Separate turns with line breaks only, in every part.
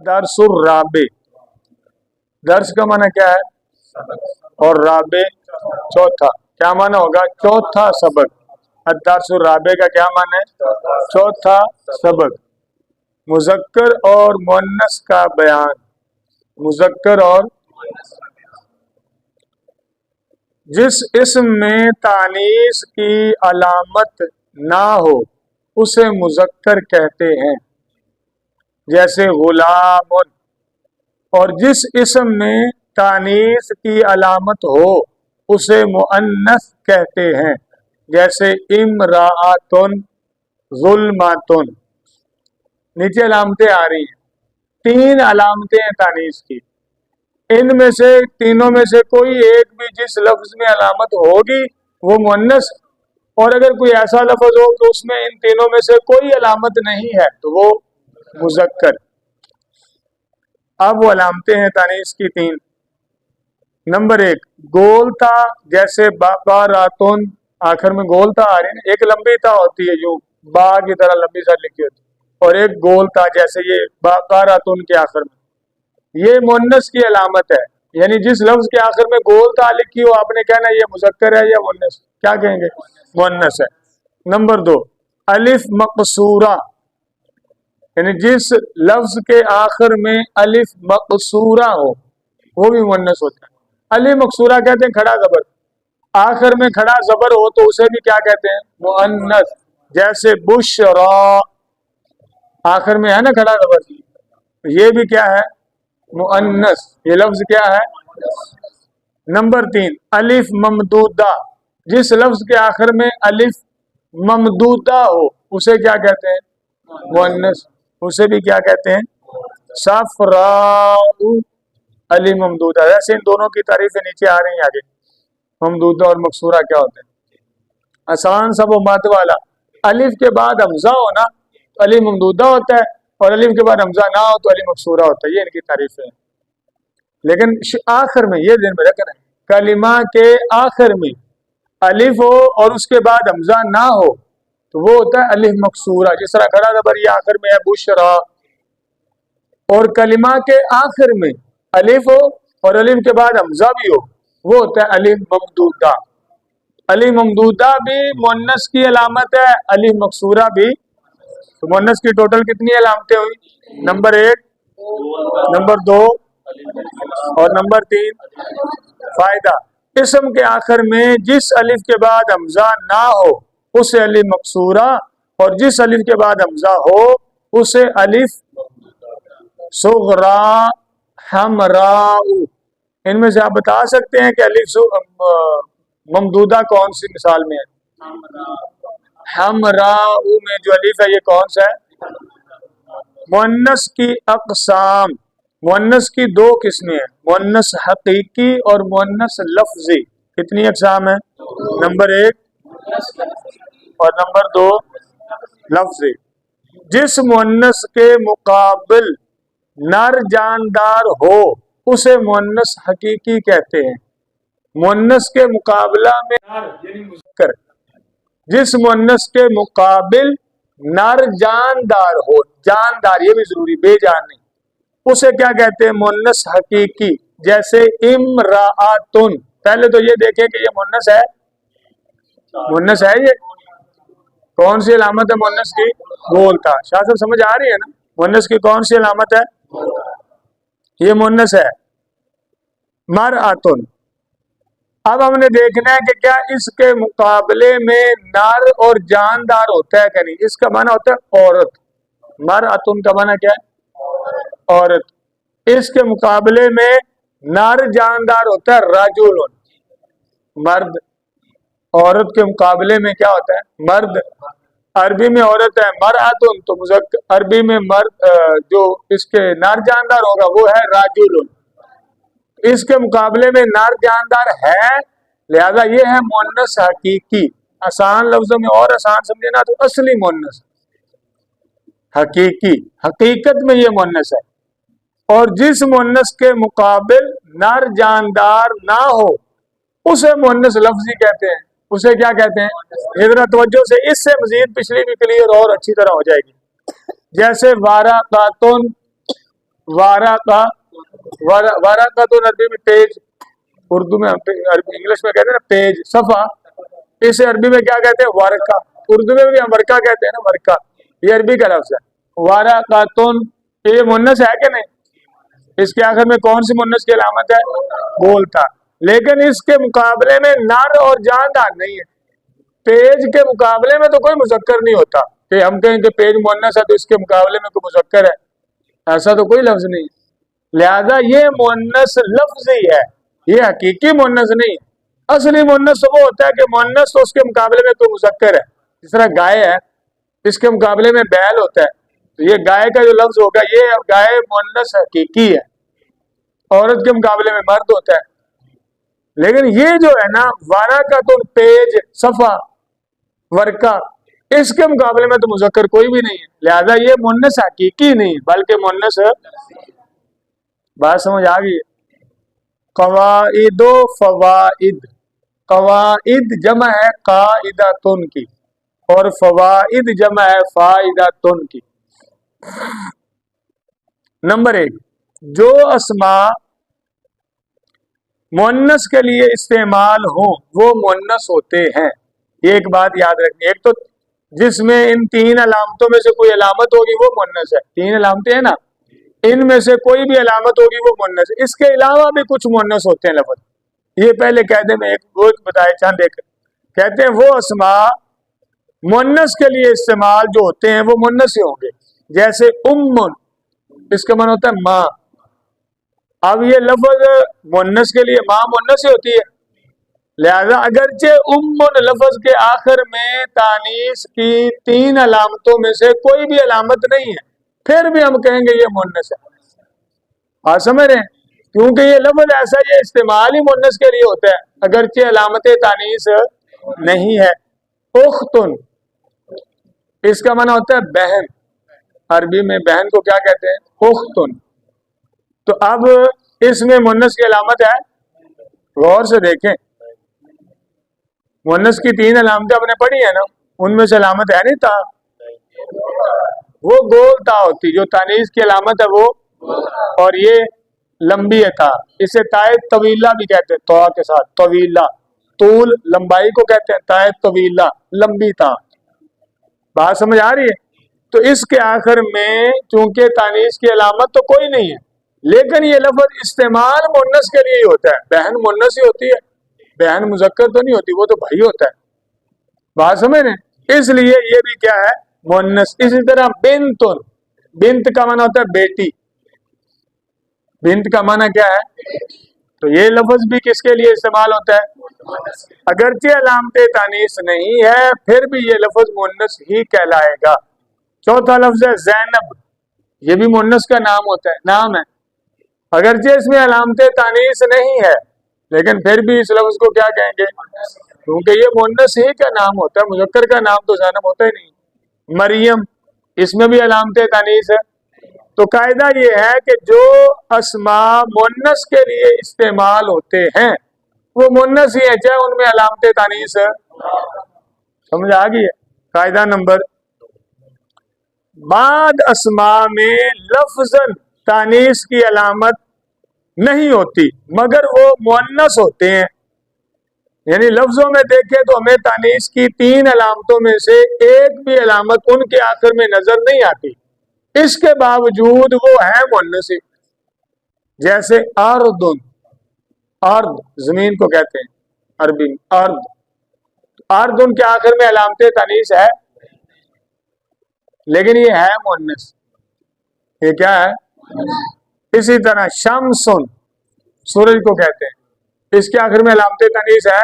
दर्स Rabe, दर्स का माना क्या है? और राबे चौथा, क्या माना होगा? चौथा सबक। दर्स राबे का क्या माना है? चौथा सबक। मुज़क्कर और मुअन्नस का बयान, मुज़क्कर और जिस इसम में तानीस की अलामत ना हो उसे मुज़क्कर कहते हैं, जैसे गुलामुन। और जिस इसम में तानीस की अलामत हो उसे मुअन्नस कहते हैं, जैसे इमराअतुन, ज़ुल्मातुन। नीचे अलामतें आ रही हैं, 3 अलामतें हैं तानीस की। इनमें से तीनों में से कोई एक भी जिस लफ्ज में अलामत होगी वो मुअन्नस, और अगर कोई ऐसा लफ्ज हो तो उसमें इन तीनों में से कोई अलामत नहीं है तो वो मुज़क्कर। अब वो अलामतें हैं तानीस की 3। नंबर 1, गोलता, जैसे बारातुन, आखिर में गोलता आ रही है। एक लंबी ता होती है यूं बा की तरह लंबी सा लिखी होती है, और एक गोलता जैसे ये बारातुन के आखिर में, ये मुअन्नस की अलामत है। यानी जिस लफ्ज के आखिर में गोल ता लिखी हो आपने कहना ये मुज़क्कर है या मुअन्नस? क्या कहेंगे? मुअन्नस है। नंबर 2, अलिफ मकसूरा, यानी जिस लफ्ज के आखिर में अलिफ मकसूरा हो वो भी मुअन्नस होता है। अलिफ मकसूरा कहते हैं खड़ा जबर, आखिर में खड़ा जबर हो तो उसे भी क्या कहते हैं? मुअन्नस। जैसे बुशरा, आखिर में है ना खड़ा जबर, ये भी क्या है? मुअन्नस। ये लफ्ज क्या है? नंबर 3, अलिफ ममदूदा, जिस लफ्ज के आखिर में अलिफ ममदूदा हो उसे क्या कहते हैं? मुअन्नस। उसे भी क्या कहते हैं? सफराउ, अली ममदूदा। वैसे इन दोनों की तारीफें नीचे आ रही हैं आगे, ममदूदा और मकसूरा क्या होते हैं। आसान सा वो मद वाला, अलिफ के बाद हमजा हो ना तो अली ममदूदा होता है, और अलिफ के बाद हमजा ना हो तो अली मकसूरा होता है। ये इनकी तारीफें हैं। लेकिन आखिर में ये दिन में रखना है, कलिमा के आखिर में अलिफ हो और उसके बाद हमजा ना हो तो वो होता है अलिफ मकसूरा। जिस तरह खड़ा जबर ये आखिर में है बुशरा, और कलिमा के आखिर में अलिफ हो और अलिफ के बाद हमजा भी हो वो होता है अलिफ ममदूदा। अलिफ ममदूदा भी मुअन्नस की अलामत है, अलिफ मकसूरा भी। तो मुअन्नस की टोटल कितनी अलामतें हुई? नंबर 1, नंबर 2 और नंबर 3। फायदा, इसम के आखिर में जिस अलिफ के बाद हमजा ना हो उसे अलिफ मकसूरा, और जिस अलिफ के बाद हमजा हो उसे अलिफ सुगरा, हमराउ। इनमें से आप बता सकते हैं कि अलिफ ममदूदा कौन सी मिसाल में है? हमराउ में जो अलिफ है ये कौन सा है? मुअन्नस की अक़साम, मुअन्नस की 2 किस्में हैं, मुअन्नस हकीकी और मुअन्नस लफ्जी। कितनी अक़साम है? नंबर 1 और नंबर 2 लफ्जी। जिस मुअन्नस के मुकाबिल नर जानदार हो उसे मुअन्नस हकीकी कहते हैं। मुअन्नस के मुकाबला में यानी मुज़क्कर, जिस मुअन्नस के मुकाबिल नर जानदार हो, जानदार ये भी जरूरी, बेजान नहीं, उसे क्या कहते हैं? मुअन्नस हकीकी। जैसे इमराअतुन, पहले तो ये देखें कि ये मुअन्नस है, मुअन्नस है। ये कौन सी अलामत है मुअन्नस की? बोलता। शाह साहब समझ आ रही है ना? मुअन्नस की कौन सी अलामत है? ये मुअन्नस है। मरअतुन, अब हमने देखना है कि क्या इसके मुकाबले में नर और जानदार होता है क्या नहीं। इसका माना होता है औरत, मरअतुन का माना क्या है? औरत। इसके मुकाबले में नर जानदार होता है रजुलुन, मर्द। औरत के मुकाबले में क्या होता है? मर्द। अरबी में औरत है मरअतुन, तो मुज़क्कर, अरबी में मर्द जो इसके नर जानदार होगा वो है राजुलुन। इसके मुकाबले में नर जानदार है, लिहाजा ये है मुअन्नस हकीकी। आसान लफ्जों में और आसान समझे ना तो असली मुअन्नस हकीकी, हकीकत में ये मुअन्नस है। और जिस मुअन्नस के मुकाबिल नर जानदार ना हो उसे मुअन्नस लफ्जी कहते हैं। उसे क्या कहते हैं? इधर तवज्जो से, इससे मजीद पिछली भी क्लियर और अच्छी तरह हो जाएगी। जैसे वाराकातुन, वारा का, वारा का तो अरबी में पेज, उर्दू में इंग्लिश में कहते हैं ना पेज, सफा, इसे अरबी में क्या कहते हैं? वर्का। उर्दू में भी हम वर्का कहते हैं ना, वर्का, ये अरबी का लफ्ज है। वारा का तुन, ये मुन्नस है कि नहीं? इसके आखिर में कौन सी मुन्नस की अलामत है? गोल था। लेकिन इसके मुकाबले में नर और जानदार नहीं है। पेज के मुकाबले में तो कोई मुजक्कर नहीं होता कि हम कहें कि पेज मुन्नस है तो इसके मुकाबले में कोई मुजक्कर है, ऐसा तो कोई लफ्ज नहीं है। लिहाजा ये मुन्नस लफ्ज ही है, ये हकीकी मुन्नस नहीं है। असली मुन्नस वो होता है कि मुन्नस तो उसके मुकाबले में कोई मुजक्कर है। जिस तरह गाय है, इसके मुकाबले में बैल होता है, तो ये गाय का जो लफ्ज होगा ये गाय मुन्नस हकीकी है, औरत के मुकाबले में मर्द होता है। लेकिन ये जो है ना वारा का तो पेज, सफा, वर्का, इसके मुकाबले में तो मुजक्कर कोई भी नहीं है। लिहाजा ये मुन्नस हकीकी नहीं बल्कि मुन्नस। बात समझ आ गई? कवाइदो फवाइद, कवाइद जमा है काइदातुन की और फवाइद जमा है फाइदातुन की। नंबर 1, जो अस्मा मुन्नस के लिए इस्तेमाल हो वो मुन्नस होते हैं। एक बात याद रखनी, एक तो जिसमें इन 3 अलामतों में से कोई अलामत होगी वो मुन्नस है। 3 अलामतें हैं ना, इनमें से कोई भी अलामत होगी वो मुन्नस है। इसके अलावा भी कुछ मुन्नस होते हैं लफ्ज, ये पहले कहते हैं, एक वो बताए चांद एक कहते हैं वो अस्मा मुन्नस के लिए इस्तेमाल जो होते हैं वो मुन्नस ही होंगे। जैसे उम्मुन, इसका मन होता है माँ। अब ये लफ्ज मुन्नस के लिए माँ मुन्नस ही होती है। लिहाजा अगरचे उम्मुन लफ्ज के आखिर में तानीस की 3 अलामतों में से कोई भी अलामत नहीं है, फिर भी हम कहेंगे ये मुन्नस है। आप समझ रहे हैं? क्योंकि ये लफ्ज ऐसा, ये इस्तेमाल ही मुन्नस के लिए होता है अगरचे अलामत तानीस नहीं है। उख्तुन, इसका माना होता है बहन। अरबी में बहन को क्या कहते हैं? उख्तुन। तो अब इसमें मुन्नस की अलामत है, गौर से देखें। मुन्नस की 3 अलामतें आपने पढ़ी है ना, उनमें से अलामत है नहीं ता, वो गोल ता होती, जो तानीस की अलामत है वो, और ये लंबी है ता, इसे ताए तवीला भी कहते हैं, तो के साथ तवीला, तूल लंबाई को कहते हैं, ताए तवीला लंबी ता। बात समझ आ रही है? तो इसके आखिर में चूंकि तानीस की अलामत तो कोई नहीं है, लेकिन ये लफ्ज इस्तेमाल मुन्नस के लिए ही होता है। बहन मुन्नस ही होती है, बहन मुजक्कर तो नहीं होती, वो तो भाई होता है। बात समझ रहे? इसलिए ये भी क्या है? मुन्नस। इसी तरह बिन्तुन, बिन्त का माना होता है बेटी, बिन्त का माना क्या है? तो ये लफ्ज भी किसके लिए इस्तेमाल होता है? अगरचे अलामते तानीस नहीं है, फिर भी ये लफ्ज मुन्नस ही कहलाएगा। चौथा लफ्ज है ज़ैनब, ये भी मुन्नस का नाम होता है, नाम है। अगरचे इसमें अलामते तानीस नहीं है, लेकिन फिर भी इस लफ्ज को क्या कहेंगे? क्योंकि ये मुन्नस ही का नाम होता है, मुजक्कर का नाम तो ज़ैनब होता ही नहीं। मरियम, इसमें भी अलामते तानीस है। तो कायदा ये है कि जो अस्मा मुन्नस के लिए इस्तेमाल होते हैं वो मुन्नस ही है, चाहे उनमें अलामते तानीस है। समझ आ गई है? कायदा नंबर, बाद अस्मा में लफ्जन तानीस की अलामत नहीं होती मगर वो मुन्नस होते हैं। यानी लफ्जों में देखें तो हमें तानीस की 3 अलामतों में से एक भी अलामत उनके आखिर में नजर नहीं आती, इसके बावजूद वो है मुन्नस। जैसे अर्दुन, अर्द जमीन को कहते हैं अरबी में, अर्द। अर्दुन के आखिर में अलामते तानीस है, लेकिन ये है मुन्नस, ये क्या है? इसी तरह शम्सुन, सूरज को कहते हैं, इसके आखिर में अलामते तानीस है,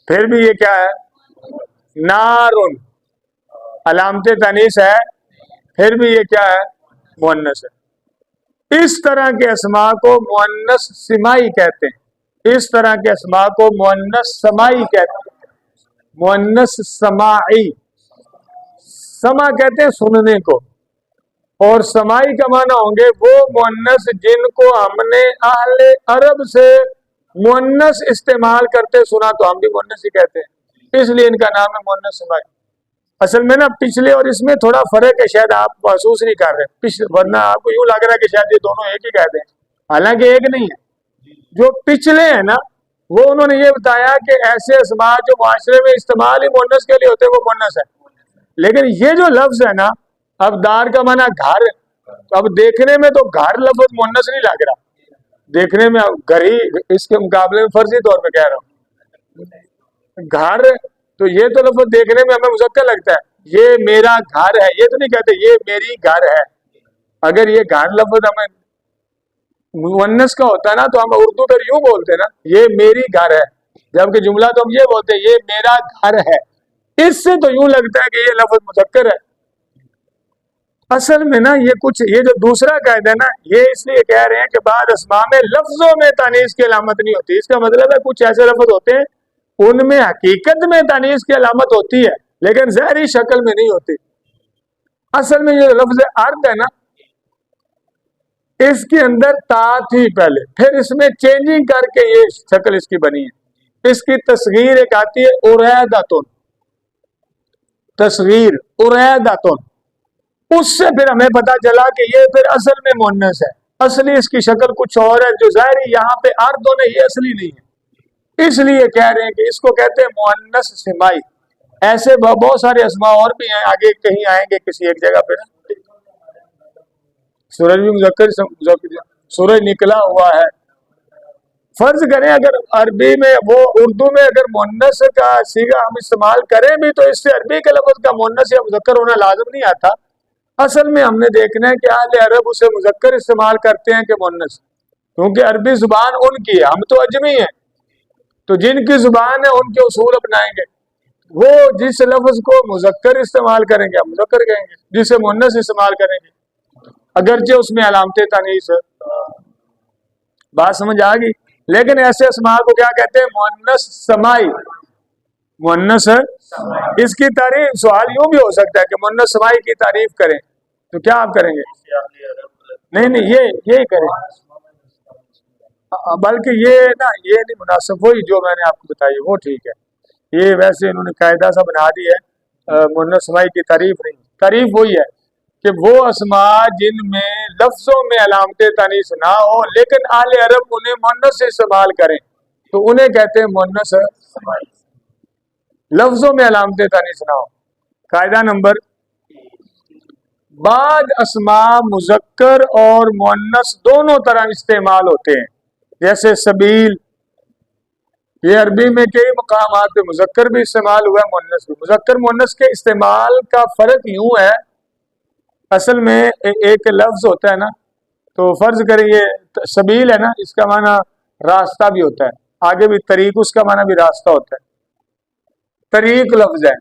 फिर भी ये क्या है? नारुन, अलामते तानीस है, फिर भी ये क्या है? मुन्नस है। इस तरह के अस्मा को मुन्नस सिमाई कहते हैं। इस तरह के अस्मा को मुन्नस समाई कहते हैं। मुन्नस समाई, समा कहते हैं सुनने को, और समाई का माना होंगे वो मुन्नस जिनको हमने अहले अरब से मुन्नस इस्तेमाल करते सुना तो हम भी मुन्नस ही कहते हैं, इसलिए इनका नाम है मुन्नस समाई। اصل میں نا پچھلے اور اس میں تھوڑا فرق ہے، شاید آپ محسوس نہیں کر رہے، ورنہ آپ کو یوں لگ رہا ہے کہ شاید یہ دونوں ایک ہی کہتے ہیں، حالانکہ ایک نہیں ہے۔ جو پچھلے ہیں نا وہ انہوں نے یہ بتایا کہ ایسے اسماء جو معاشرے میں استعمال ہی مؤنث کے لیے ہوتے ہیں وہ مؤنث ہے، لیکن یہ جو لفظ ہے نا، اب دار کا معنی گھر، اب دیکھنے میں تو گھر لفظ مؤنث نہیں لگ رہا، دیکھنے میں گھر ہی، اس کے مقابلے میں فرضی طور پہ کہہ رہا ہوں گھر، تو یہ تو لفظ دیکھنے میں ہمیں مذکر لگتا ہے، یہ میرا گھر ہے، یہ تو نہیں کہتے یہ میری گھر ہے۔ اگر یہ گھر لفظ ہمیں مؤنث کا ہوتا ہے نا تو ہم اردو پر یوں بولتے نا یہ میری گھر ہے، جبکہ جملہ تو ہم یہ بولتے ہیں یہ میرا گھر ہے، اس سے تو یوں لگتا ہے کہ یہ لفظ مذکر ہے۔ اصل میں نا یہ جو دوسرا قاعدہ ہے نا، یہ اس لیے کہہ رہے ہیں کہ بعض اسماء میں لفظوں میں تانیث کی علامت نہیں ہوتی، اس کا مطلب ہے کچھ ایسے لفظ ہوتے ہیں ان میں حقیقت میں تانیث کی علامت ہوتی ہے لیکن ظاہری شکل میں نہیں ہوتی۔ اصل میں یہ لفظ ارض ہے نا، اس کے اندر تا تھی پہلے، پھر اس میں چینجنگ کر کے یہ شکل اس کی بنی ہے۔ اس کی تصغیر ایک آتی ہے اریداتن، تصغیر اریداتن، اس سے پھر ہمیں پتا چلا کہ یہ پھر اصل میں مؤنث ہے، اصلی اس کی شکل کچھ اور ہے جو ظاہری یہاں پہ ارض ہونے یہ اصلی نہیں ہے، اس لیے کہہ رہے ہیں کہ اس کو کہتے ہیں مؤنث سمائی۔ ایسے بہت سارے اسماء اور بھی ہیں، آگے کہیں آئیں گے کسی ایک جگہ پہ، سورج بھی مذکر، سورج نکلا ہوا ہے، فرض کریں اگر عربی میں وہ اردو میں اگر مؤنث کا صیغہ ہم استعمال کریں بھی تو اس سے عربی کے لفظ کا مؤنث یا مذکر ہونا لازم نہیں آتا۔ اصل میں ہم نے دیکھنا ہے کہ اہل عرب اسے مذکر استعمال کرتے ہیں کہ مؤنث، کیونکہ عربی زبان ان کی ہے، ہم تو اجمی ہیں، تو جن کی زبان ہے ان کے اصول اپنائیں گے، وہ جس لفظ کو مذکر استعمال کریں گے ہم مذکر کہیں گے، جسے مؤنث استعمال کریں گے اگرچہ اس میں علامت تانیث ہے۔ بات سمجھ آ گئی؟ لیکن ایسے اسماء کو کیا کہتے ہیں؟ مؤنث سمائی، مؤنث اس کی تعریف، سوال یوں بھی ہو سکتا ہے کہ مؤنث سمائی کی تعریف کریں تو کیا آپ کریں گے؟ نہیں یہی کریں، بلکہ یہ نا یہ نہیں مناسب، وہی جو میں نے آپ کو بتائی وہ ٹھیک ہے، یہ ویسے انہوں نے قاعدہ سا بنا دی ہے، مؤنث سمائی کی تعریف نہیں، تعریف وہی ہے کہ وہ اسماء جن میں لفظوں میں علامت تانیث نہ ہو لیکن اہل عرب انہیں مؤنث سے استعمال کریں تو انہیں کہتے ہیں مؤنث سمائی، لفظوں میں علامت تانیث نہ ہو۔ قاعدہ نمبر، بعض اسماء مذکر اور مؤنث دونوں طرح استعمال ہوتے ہیں، جیسے سبیل، یہ عربی میں کئی مقامات پہ مذکر بھی استعمال ہوا ہے مؤنث بھی۔ مذکر مؤنث کے استعمال کا فرق یوں ہے، اصل میں ایک لفظ ہوتا ہے نا، تو فرض کریں یہ سبیل ہے نا، اس کا معنی راستہ بھی ہوتا ہے، آگے بھی طریق، اس کا معنی بھی راستہ ہوتا ہے، طریق لفظ ہے،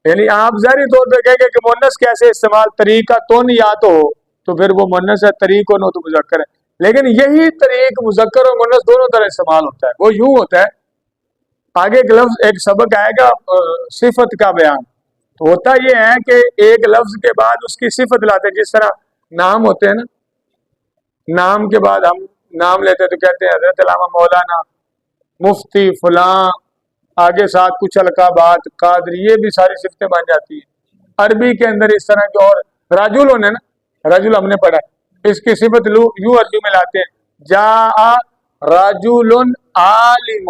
یعنی آپ ظاہری طور پہ کہیں گے کہ مؤنث کیسے استعمال، طریقہ تون یا تو پھر وہ مؤنث ہے، طریق ہو تو مذکر ہے، لیکن یہی طریق مذکر اور مؤنث دونوں طرح استعمال ہوتا ہے۔ وہ یوں ہوتا ہے، آگے ایک لفظ، ایک سبق آئے گا صفت کا بیان، تو ہوتا یہ ہے کہ ایک لفظ کے بعد اس کی صفت لاتے ہیں، جس طرح نام ہوتے ہیں نا، نام کے بعد ہم نام لیتے ہیں تو کہتے ہیں حضرت علامہ مولانا، مفتی، فلاں، آگے ساتھ کچھ القابات، قادری، یہ بھی ساری صفتیں بن جاتی ہیں۔ عربی کے اندر اس طرح کے، اور رجل ہونے نا، رجل ہم نے پڑھا، اس کی صفت یوں عربی میں لاتے ہیں، جاء رجل عالم،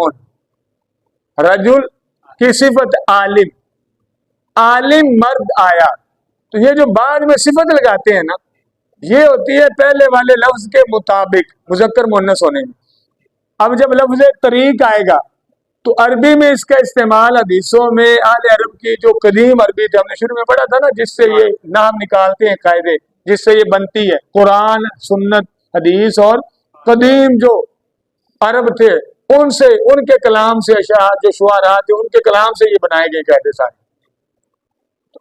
رجل کی صفت عالم، عالم مرد آیا، تو یہ جو بعد میں صفت لگاتے ہیں نا، یہ ہوتی ہے پہلے والے لفظ کے مطابق مذکر مؤنث ہونے میں۔ اب جب لفظ طریق آئے گا تو عربی میں اس کا استعمال حدیثوں میں، اہل عرب کی جو قدیم عربی تھے، ہم نے شروع میں پڑھا تھا نا، جس سے یہ نام نکالتے ہیں قاعدے، جس سے یہ بنتی ہے، قرآن، سنت، حدیث، اور قدیم جو عرب تھے ان سے، ان کے کلام سے، اشعار جو شعراء تھے ان کے کلام سے یہ بنائے گئے قاعدے سارے۔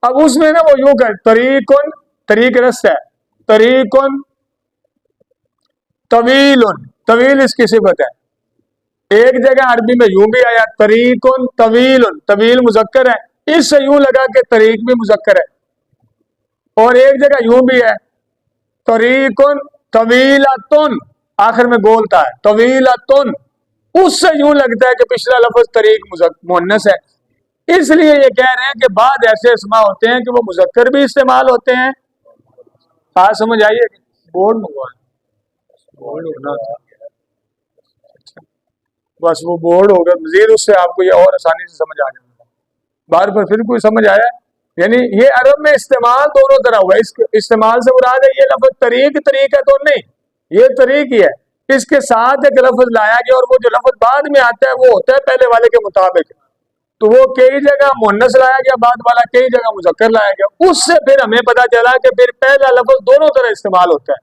اب اس میں نا وہ یوں کہ طریقن، طریق رستہ ہے، طریقن طویل، طویل اس کی صفت ہے، ایک جگہ عربی میں یوں بھی آیا طریقن طویل، طویل مذکر ہے، اس سے یوں لگا کہ طریق بھی مذکر ہے، اور ایک جگہ یوں بھی ہے طریقن طویلتن، آخر میں بولتا ہے طویلتن، اس سے یوں لگتا ہے کہ پچھلا لفظ طریق مؤنث ہے، اس لیے یہ کہہ رہے ہیں کہ بعض ایسے اسما ہوتے ہیں کہ وہ مذکر بھی استعمال ہوتے ہیں. بات سمجھ آئیے؟ بورڈ منگوائے، بورڈ ہونا تھا. بس وہ بورڈ ہوگا، مزید اس سے آپ کو یہ اور آسانی سے سمجھ آ جائے گا. بار پر پھر کوئی سمجھ آیا؟ یعنی یہ عرب میں استعمال دونوں طرح ہوا. اس استعمال سے مراد ہے یہ لفظ طریق ہے تو نہیں، یہ طریق ہی ہے. اس کے ساتھ ایک لفظ لایا گیا اور وہ جو لفظ بعد میں آتا ہے وہ ہوتا ہے پہلے والے کے مطابق. تو وہ کئی جگہ مؤنث لایا گیا، بعد والا کئی جگہ مذکر لایا گیا. اس سے پھر ہمیں پتا چلا کہ پھر پہلا لفظ دونوں طرح استعمال ہوتا ہے،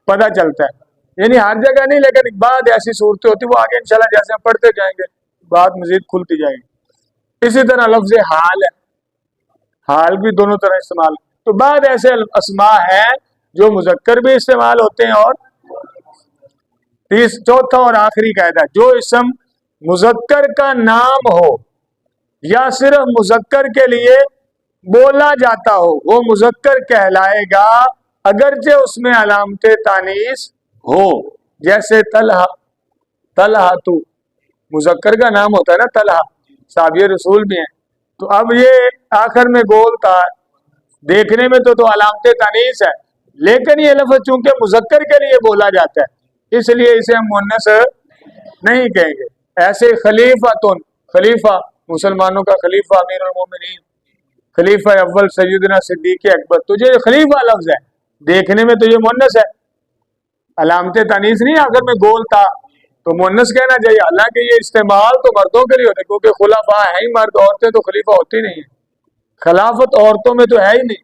پتا چلتا ہے. یعنی ہر جگہ نہیں، لیکن بعد ایسی صورتیں ہوتی وہ آگے انشاءاللہ جیسے ہم پڑھتے جائیں گے بات مزید کھلتی جائے گی. اسی طرح لفظ حال ہے، حال بھی دونوں طرح استعمال. تو بعد ایسے اسماء ہیں جو مذکر بھی استعمال ہوتے ہیں. اور چوتھا اور آخری قاعدہ، جو اسم مذکر کا نام ہو یا صرف مذکر کے لیے بولا جاتا ہو وہ مذکر کہلائے گا اگرچہ اس میں علامت تانیث ہو. جیسے طلحہ، طلحہ تو مذکر کا نام ہوتا ہے نا، طلحہ صحابی رسول بھی ہیں. تو اب یہ آخر میں گول تھا، دیکھنے میں تو علامت تانیث ہے، لیکن یہ لفظ چونکہ مذکر کے لیے بولا جاتا ہے اس لیے اسے ہم مؤنث نہیں کہیں گے. ایسے خلیفتن، خلیفہ مسلمانوں کا خلیفہ امیر المومنین، خلیفہ اول سیدنا صدیق اکبر، تو یہ خلیفہ لفظ ہے، دیکھنے میں تو یہ مؤنث ہے، علامت تانیث نہیں آخر میں گول تھا تو مؤنث کہنا چاہیے. حالانکہ یہ استعمال تو مردوں کے لیے ہوتا ہے کیونکہ خلفاء ہیں ہی مرد، عورتیں تو خلیفہ ہوتی نہیں ہیں. خلافت عورتوں میں تو ہے ہی نہیں.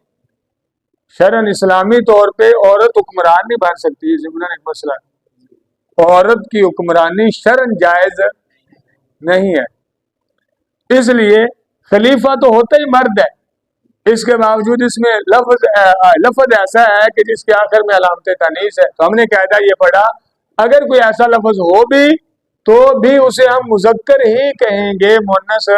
شرعاً اسلامی طور پہ عورت حکمران نہیں بن سکتی، یہ ضمن ایک مسئلہ ہے. عورت کی حکمرانی شرعاً جائز نہیں ہے. اس لیے خلیفہ تو ہوتا ہی مرد ہے، اس کے باوجود اس میں لفظ ایسا ہے کہ جس کے آخر میں علامت تانیث ہے. تو ہم نے قاعدہ یہ پڑھا اگر کوئی ایسا لفظ ہو بھی تو بھی اسے ہم مذکر ہی کہیں گے، مؤنث